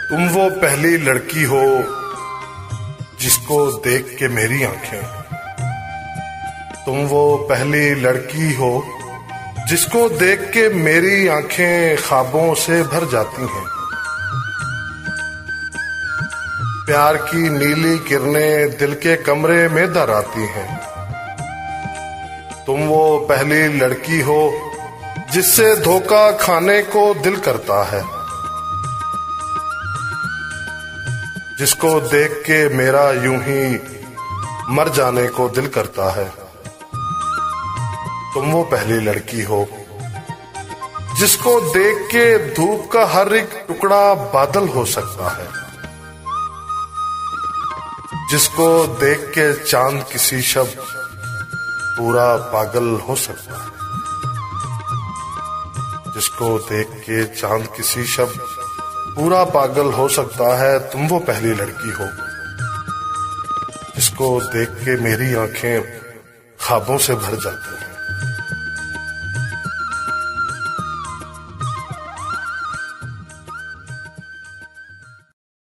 तुम वो पहली लड़की हो जिसको देख के मेरी आंखें, तुम वो पहली लड़की हो जिसको देख के मेरी आंखें ख्वाबों से भर जाती हैं। प्यार की नीली किरणें दिल के कमरे में दर आती हैं। तुम वो पहली लड़की हो जिससे धोखा खाने को दिल करता है, जिसको देख के मेरा यूं ही मर जाने को दिल करता है। तुम वो पहली लड़की हो जिसको देख के धूप का हर एक टुकड़ा बादल हो सकता है, जिसको देख के चांद किसी शब पूरा पागल हो सकता है, जिसको देख के चांद किसी शब पूरा पागल हो सकता है। तुम वो पहली लड़की हो जिसको देख के मेरी आंखें ख्वाबों से भर जाती हैं।